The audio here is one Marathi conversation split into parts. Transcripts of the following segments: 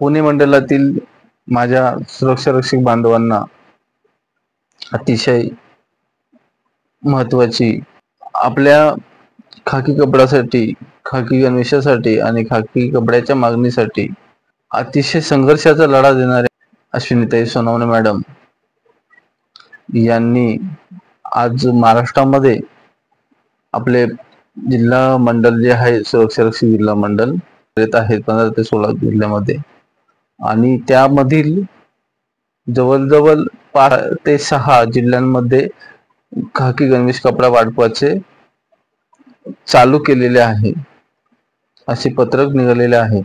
पुणे मंडलातील माझ्या सुरक्षा रक्षक बांधवांना अतिशय महत्त्वाची आपल्या खाकी कपड्यासाठी, खाकी गणवेशासाठी आणि खाकी कपड्याच्या मागणीसाठी अतिशय संघर्षाचा लढा देणारे अश्विनीताई सोनवणे मॅडम यांनी आज महाराष्ट्रामध्ये आपले जिल्हा मंडल जे आहे सुरक्षा रक्षक जिल्हा मंडल येत आहेत 15 ते 16 जिल्ह्यामध्ये आणि त्यामधील जवळजवळ 5 ते 6 जिल्ह्यांमध्ये खाकी गणवेश कपडा वाटपाचे चालू केलेले आहे, असे पत्रक निघालेले आहे।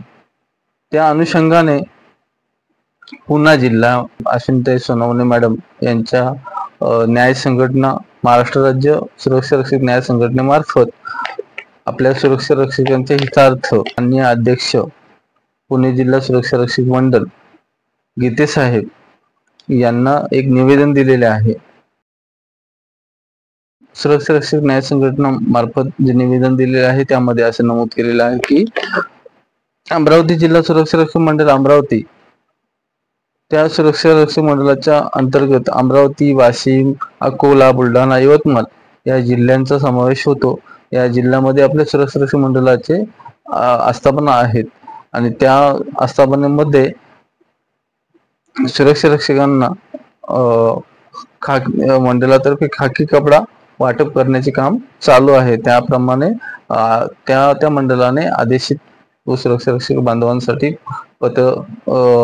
त्या अनुषंगाने पुन्हा जिल्हा अश्विनीताई सोनवणे मॅडम यांच्या न्याय संघटना महाराष्ट्र राज्य सुरक्षा रक्षक न्याय संघटनेमार्फत आपल्या सुरक्षा रक्षकांच्या हितार्थ माननीय अध्यक्ष पुणे जिल्हा सुरक्षा रक्षक मंडल गीते साहेब यांना एक निवेदन दिलेले आहे। सुरक्षा रक्षक न्याय संघटना मार्फत जे निवेदन दिलेले आहे त्यामध्ये असे नमूद केलेले आहे की अमरावती जिल्हा सुरक्षा रक्षक मंडळ अमरावती त्या सुरक्षा रक्षक मंडळाच्या अंतर्गत अमरावती, वाशिम, अकोला, बुलढाणा, यवतमाळ या जिल्ह्यांचा समावेश होतो। या जिल्ह्यामध्ये आपल्या सुरक्षा रक्षक मंडळाचे आस्थापना आहेत आणि त्या आस्थापनेमध्ये सुरक्षा रक्षकांना मंडळातर्फे खाकी कपडा वाटप करण्याचे काम चालू आहे। त्याप्रमाणे त्या मंडळाने आदेशित व सुरक्षा रक्षक बांधवांसाठी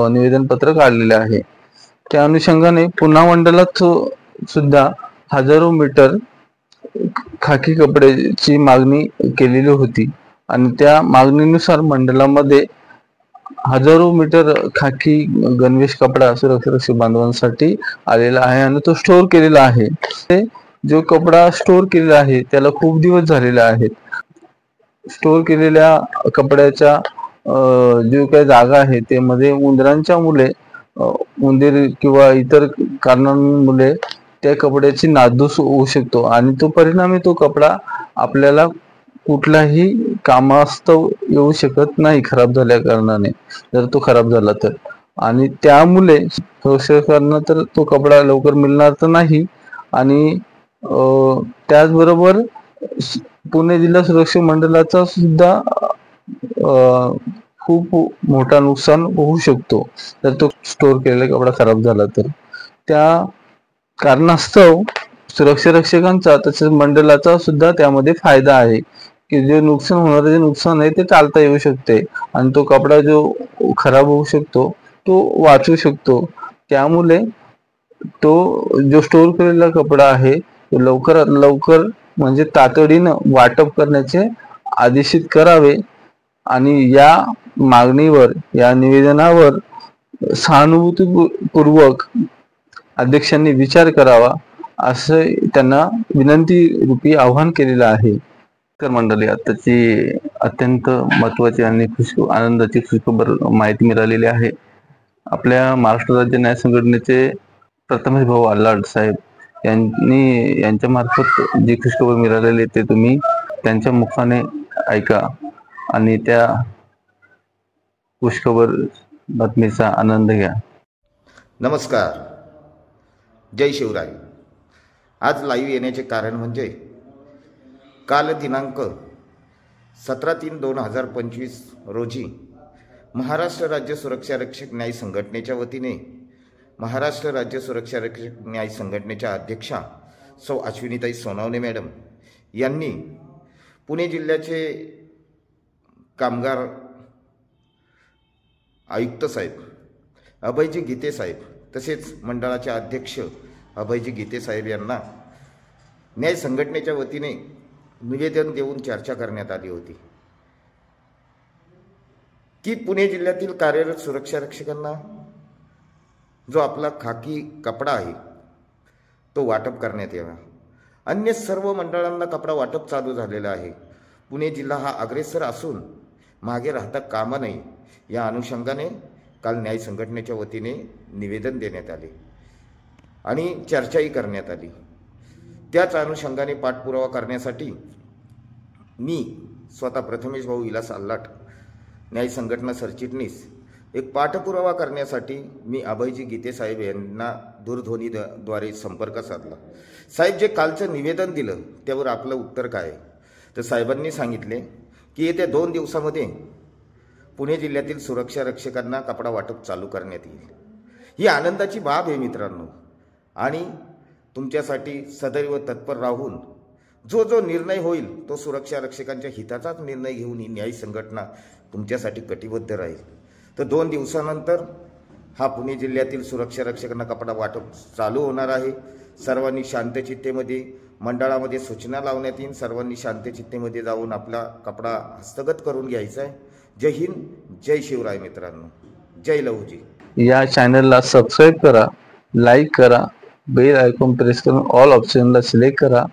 निवेदन पत्र काढलेले आहे। त्या अनुषंगाने पुन्हा मंडळात सुद्धा हजारो मीटर खाकी कपड्याची मागणी केलेली होती आणि त्या मागणीनुसार मंडळामध्ये हजारो मीटर खाकी गणवेश कपडा सुरक्षा रक्षक बांधवांसाठी आलेला आहे आणि तो स्टोअर केलेला आहे। जो कपडा स्टोअर केलेला आहे त्याला खूप दिवस झालेले आहेत। स्टोअर केलेल्या कपड्याच्या जो काही जागा आहे ते मध्ये उंदरांच्या मुले उंदीर किंवा इतर कारणांमुळे त्या कपड्याची नासधूस होऊ शकतो आणि तो परिणामी तो कपडा आपल्याला कुठलाही कामास्तव येऊ शकत नाही खराब झाल्या कारणाने, जर तो खराब झाला तर। आणि त्यामुळे सुरक्षकांना तर तो कपडा लवकर मिळणार तर नाही आणि त्याचबरोबर पुणे जिल्हा सुरक्षा मंडळाचा सुद्धा खूप मोठा नुकसान होऊ शकतो जर तो स्टोअर केलेला कपडा खराब झाला तर। त्या कारणास्तव सुरक्षा रक्षकांचा तसेच मंडळाचा सुद्धा त्यामध्ये फायदा आहे की जे नुकसान होणारे जे नुकसान आहे ते टाळता येऊ शकते आणि तो कपडा जो खराब होऊ शकतो तो वाचू शकतो। त्यामुळे तो जो स्टोअर केलेला कपडा आहे तो लवकरात लवकर म्हणजे तातडीनं वाटप करण्याचे आदेशित करावे आणि या मागणीवर, या निवेदनावर सहानुभूतीपूर्वक अध्यक्षांनी विचार करावा असे त्यांना विनंती रूपी आवाहन केलेलं आहे। मंडळी, आताची अत्यंत महत्त्वाची आणि आनंदाची खुशखबर माहिती मिळालेली आहे। आपल्या महाराष्ट्र राज्य न्याय संघटनेचे प्रथमेश भाऊ आल्हाट साहेब यांच्या मार्फत जी खुशखबर मिळालेली ते तुम्ही त्यांच्या मुखाने ऐका आणि त्या खुशखबर बातमीचा आनंद घ्या। नमस्कार, जय शिवराय। आज लाईव्ह येण्याचे कारण म्हणजे काल दिनांक 17/3/2025 रोजी महाराष्ट्र राज्य सुरक्षा रक्षक न्याय संघटनेच्या वतीने महाराष्ट्र राज्य सुरक्षा रक्षक न्याय संघटनेच्या अध्यक्षा सौ अश्विनीताई सोनवणे मॅडम यांनी पुणे जिल्ह्याचे कामगार आयुक्त साहेब अभयजी गीते साहेब तसेच मंडळाचे अध्यक्ष अभयजी गीते साहेब यांना न्याय संघटनेच्या वतीने निवेदन देऊन चर्चा करण्यात आली होती की पुणे जिल्ह्यातील कार्यरत सुरक्षा रक्षकांना जो आपला खाकी कपडा आहे तो वाटप करण्यात यावा। अन्य सर्व मंडळांना कपडा वाटप चालू झालेला आहे। पुणे जिल्हा हा अग्रेसर असून मागे राहता कामा नये या अनुषंगाने काल न्याय संघटनेच्या वतीने निवेदन देण्यात आले आणि चर्चाही करण्यात आली। त्याच अनुषंगाने पाठपुरावा करण्यासाठी मी स्वतः प्रथमेश भाऊ विलास आल्हाट न्याय संघटना सरचिटणीस एक पाठपुरावा करण्यासाठी मी अभयजी गीते साहेब यांना दूरध्वनीद्वारे संपर्क साधला. साहेब, जे कालचं निवेदन दिलं त्यावर आपलं उत्तर काय आहे? तर साहेबांनी सांगितले की येत्या 2 दिवसामध्ये पुणे जिल्ह्यातील सुरक्षा रक्षकांना कपडा वाटप चालू करण्यात येईल. ही आनंदाची बाब आहे मित्रांनो, आणि तुमच्यासाठी सदैव तत्पर राहून जो निर्णय होईल तो सुरक्षा रक्षकांच्या हिताचाच निर्णय घेऊन ही न्यायी संघटना तुमच्यासाठी कटिबद्ध राहील. तर 2 दिवसानंतर हा पुणे जिल्ह्यातील सुरक्षा रक्षकांना कपडा वाटप चालू होणार आहे. सर्वांनी शांतचित्तेमध्ये मंडळामध्ये सूचना लावण्यात येईल. सर्वांनी शांतचित्तेमध्ये जाऊन आपला कपडा हस्तगत करून घ्यायचा आहे. जय हिंद, जय शिवराय मित्रांनो, जय लहूजी. या चॅनलला सबस्क्राईब करा, लाईक करा, बेल आयकॉन प्रेस करून ऑल ऑप्शनला सिलेक्ट करा.